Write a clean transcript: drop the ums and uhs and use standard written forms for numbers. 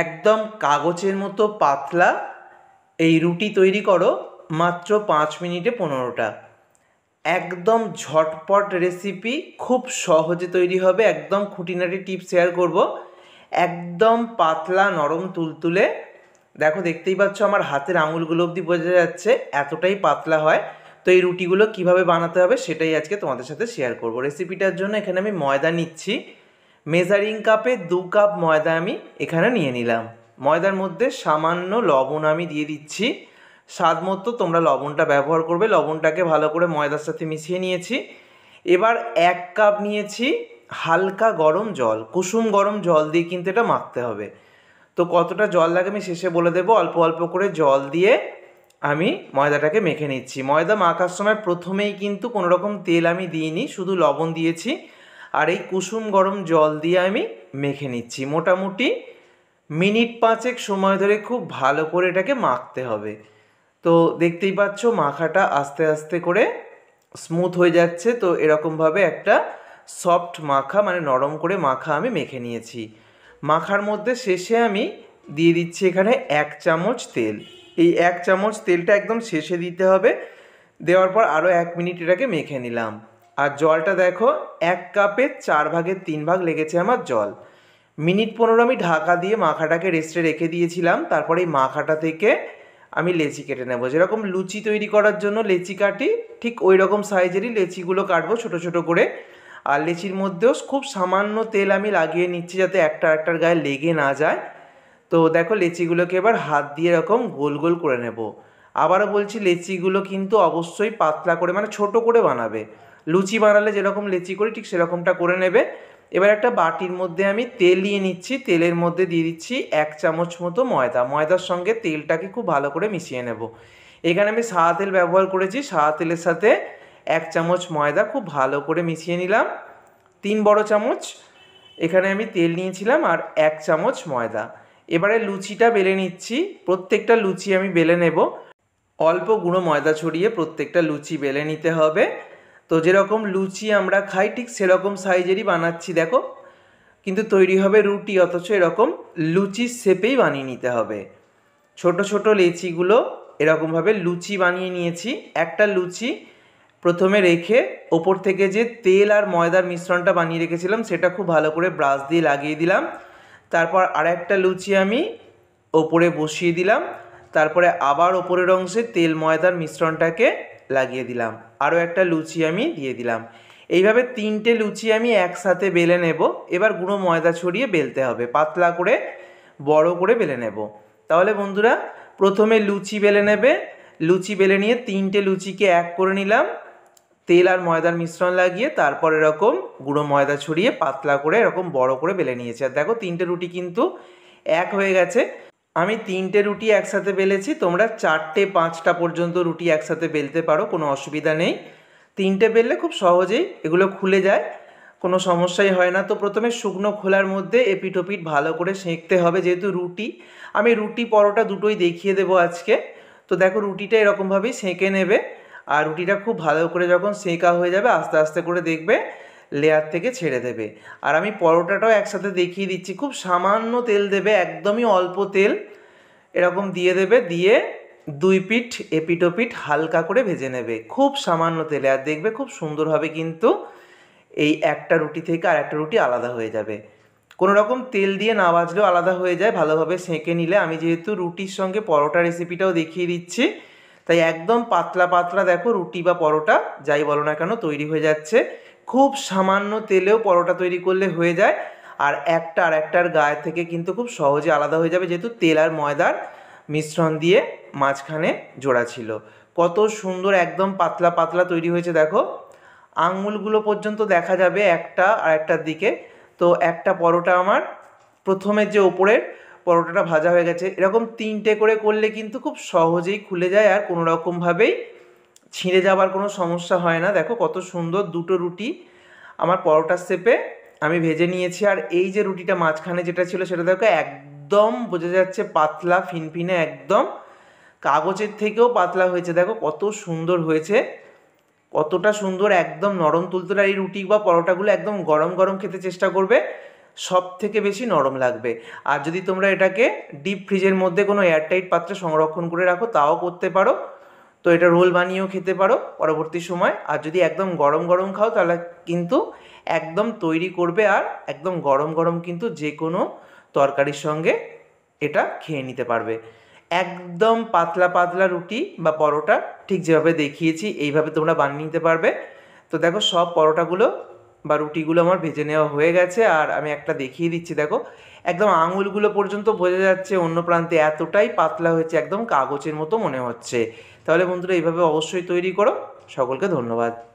একদম কাগজের মতো পাতলা এই রুটি তৈরি করো মাত্র 5 মিনিটে 15টা। একদম ঝটপট রেসিপি, খুব সহজে তৈরি হবে। একদম খুঁটিনাটি টিপস শেয়ার করব। একদম পাতলা নরম তুলতুলে। দেখো, দেখতেই পাচ্ছ আমার হাতের আঙুলগুলো অবধি বোঝা যাচ্ছে, এতটাই পাতলা হয়। তো এই রুটিগুলো কিভাবে বানাতে হবে সেটাই আজকে তোমাদের সাথে শেয়ার করব। রেসিপিটার জন্য এখানে আমি ময়দা নিচ্ছি। মেজারিং কাপে 2 কাপ ময়দা আমি এখানে নিয়ে নিলাম। ময়দার মধ্যে সামান্য লবণ আমি দিয়ে দিচ্ছি। স্বাদ মতো তোমরা লবণটা ব্যবহার করবে। লবণটাকে ভালো করে ময়দার সাথে মিশিয়ে নিয়েছি। এবার 1 কাপ নিয়েছি হালকা গরম জল, কুসুম গরম জল দিয়ে কিন্তু এটা মাখতে হবে। তো কতটা জল লাগে আমি শেষে বলে দেবো। অল্প অল্প করে জল দিয়ে আমি ময়দাটাকে মেখে নিচ্ছি। ময়দা মাখার সময় প্রথমেই কিন্তু কোনো রকম তেল আমি দিইনি, শুধু লবণ দিয়েছি। আর এই কুসুম গরম জল দিয়ে আমি মেখে নিচ্ছি। মোটামুটি মিনিট 5 সময় ধরে খুব ভালো করে এটাকে মাখতে হবে। তো দেখতেই পাচ্ছ মাখাটা আস্তে আস্তে করে স্মুথ হয়ে যাচ্ছে। তো এরকমভাবে একটা সফট মাখা, মানে নরম করে মাখা আমি মেখে নিয়েছি। মাখার মধ্যে শেষে আমি দিয়ে দিচ্ছি এখানে 1 চামচ তেল। এই 1 চামচ তেলটা একদম শেষে দিতে হবে। দেওয়ার পর আরও 1 মিনিট এটাকে মেখে নিলাম। আর জলটা দেখো, 1 কাপের 4 ভাগের 3 ভাগ লেগেছে আমার জল। মিনিট 15 আমি ঢাকা দিয়ে মাখাটাকে রেস্টে রেখে দিয়েছিলাম। তারপরে এই মাখাটা থেকে আমি লেচি কেটে নেব। যেরকম লুচি তৈরি করার জন্য লেচি কাটি, ঠিক ওই রকম সাইজেরই লেচিগুলো কাটবো ছোটো ছোটো করে। আর লেচির মধ্যেও খুব সামান্য তেল আমি লাগিয়ে নিচ্ছি, যাতে একটা একটার গায়ে লেগে না যায়। তো দেখো, লেচিগুলোকে এবার হাত দিয়ে এরকম গোল গোল করে নেব। আবারও বলছি, লেচিগুলো কিন্তু অবশ্যই পাতলা করে, মানে ছোট করে বানাবে। লুচি বানালে যেরকম লেচি করি ঠিক সেরকমটা করে নেবে। এবার একটা বাটির মধ্যে আমি তেল নিয়ে নিচ্ছি। তেলের মধ্যে দিয়ে দিচ্ছি 1 চামচ মতো ময়দা। ময়দার সঙ্গে তেলটাকে খুব ভালো করে মিশিয়ে নেব। এখানে আমি সাদা তেল ব্যবহার করেছি। সাদা তেলের সাথে 1 চামচ ময়দা খুব ভালো করে মিশিয়ে নিলাম। 3 বড় চামচ এখানে আমি তেল নিয়েছিলাম আর 1 চামচ ময়দা। এবারে লুচিটা বেলে নিচ্ছি। প্রত্যেকটা লুচি আমি বেলে নেব। অল্প গুঁড়ো ময়দা ছড়িয়ে প্রত্যেকটা লুচি বেলে নিতে হবে। তো যেরকম লুচি আমরা খাই ঠিক সেরকম সাইজেরই বানাচ্ছি দেখো, কিন্তু তৈরি হবে রুটি, অথচ এরকম লুচির শেপেই বানিয়ে নিতে হবে। ছোট ছোট লেচিগুলো এরকমভাবে লুচি বানিয়ে নিয়েছি। একটা লুচি প্রথমে রেখে ওপর থেকে যে তেল আর ময়দার মিশ্রণটা বানিয়ে রেখেছিলাম সেটা খুব ভালো করে ব্রাশ দিয়ে লাগিয়ে দিলাম। তারপর আর একটা লুচি আমি ওপরে বসিয়ে দিলাম। তারপরে আবার ওপরের অংশে তেল ময়দার মিশ্রণটাকে লাগিয়ে দিলাম। আরও একটা লুচি আমি দিয়ে দিলাম। এইভাবে 3টে লুচি আমি একসাথে বেলে নেব। এবার গুঁড়ো ময়দা ছড়িয়ে বেলতে হবে, পাতলা করে বড় করে বেলে নেব। তাহলে বন্ধুরা, প্রথমে লুচি বেলে নেবে। লুচি বেলে নিয়ে 3টে লুচিকে এক করে নিলাম তেল আর ময়দার মিশ্রণ লাগিয়ে। তারপর এরকম গুঁড়ো ময়দা ছড়িয়ে পাতলা করে এরকম বড় করে বেলে নিয়েছি। আর দেখো, 3টে রুটি কিন্তু এক হয়ে গেছে। আমি 3টে রুটি একসাথে বেলেছি। তোমরা 4টে 5টা পর্যন্ত রুটি একসাথে বেলতে পারো, কোনো অসুবিধা নেই। 3টে বেললে খুব সহজেই এগুলো খুলে যায়, কোনো সমস্যাই হয় না। তো প্রথমে শুকনো খোলার মধ্যে এপিঠ ওপিঠ ভালো করে সেঁকতে হবে। যেহেতু রুটি, আমি রুটি পরোটা দুটোই দেখিয়ে দেবো আজকে। তো দেখো, রুটিটা এরকমভাবেই সেঁকে নেবে। আর রুটিটা খুব ভালো করে যখন সেঁকা হয়ে যাবে আস্তে আস্তে করে দেখবে লেয়ার থেকে ছেড়ে দেবে। আর আমি পরোটাটাও একসাথে দেখিয়ে দিচ্ছি। খুব সামান্য তেল দেবে, একদমই অল্প তেল এরকম দিয়ে দেবে। দিয়ে 2 পিঠ এপিঠ ওপিঠ হালকা করে ভেজে নেবে খুব সামান্য তেলে। আর দেখবে খুব সুন্দরভাবে কিন্তু এই একটা রুটি থেকে আর একটা রুটি আলাদা হয়ে যাবে। কোনো রকম তেল দিয়ে না ভাজলেও আলাদা হয়ে যায় ভালোভাবে সেঁকে নিলে। আমি যেহেতু রুটির সঙ্গে পরোটা রেসিপিটাও দেখিয়ে দিচ্ছি, তাই একদম পাতলা পাতলা দেখো রুটি বা পরোটা যাই বলো না কেন তৈরি হয়ে যাচ্ছে। খুব সামান্য তেলেও পরোটা তৈরি করলে হয়ে যায়। আর একটা আর একটার গায়ে থেকে কিন্তু খুব সহজে আলাদা হয়ে যাবে, যেহেতু তেল আর ময়দার মিশ্রণ দিয়ে মাঝখানে জোড়া ছিল। কত সুন্দর একদম পাতলা পাতলা তৈরি হয়েছে দেখো, আঙুলগুলো পর্যন্ত দেখা যাবে একটা আর একটার দিকে। তো একটা পরোটা আমার প্রথমের যে ওপরের পরোটাটা ভাজা হয়ে গেছে। এরকম 3টে করে করলে কিন্তু খুব সহজেই খুলে যায় আর কোনো রকমভাবেই ছিঁড়ে যাবার কোনো সমস্যা হয় না। দেখো কত সুন্দর দুটো রুটি আমার পরোটার শেপে আমি ভেজে নিয়েছি। আর এই যে রুটিটা মাঝখানে যেটা ছিল সেটা দেখো একদম বোঝা যাচ্ছে পাতলা ফিনফিনে, একদম কাগজের থেকেও পাতলা হয়েছে। দেখো কত সুন্দর হয়েছে, কতটা সুন্দর একদম নরম তুলতুলে। এই রুটি বা পরোটাগুলো একদম গরম গরম খেতে চেষ্টা করবে, সব থেকে বেশি নরম লাগবে। আর যদি তোমরা এটাকে ডিপ ফ্রিজের মধ্যে কোনো এয়ারটাইট পাত্রে সংরক্ষণ করে রাখো তাও করতে পারো। তো এটা রোল বানিয়েও খেতে পারো পরবর্তী সময়। আর যদি একদম গরম গরম খাও তাহলে কিন্তু একদম তৈরি করবে আর একদম গরম গরম কিন্তু যে কোনো তরকারির সঙ্গে এটা খেয়ে নিতে পারবে। একদম পাতলা পাতলা রুটি বা পরোটা ঠিক যেভাবে দেখিয়েছি এইভাবে তোমরা বানিয়ে নিতে পারবে। তো দেখো সব পরোটাগুলো বা রুটিগুলো আমার ভেজে নেওয়া হয়ে গেছে, আর আমি একটা দেখিয়ে দিচ্ছি। দেখো একদম আঙুলগুলো পর্যন্ত বোঝা যাচ্ছে অন্য প্রান্তে, এতটাই পাতলা হয়েছে, একদম কাগজের মতো মনে হচ্ছে। তাহলে বন্ধুরা এইভাবে অবশ্যই তৈরি করো। সকলকে ধন্যবাদ।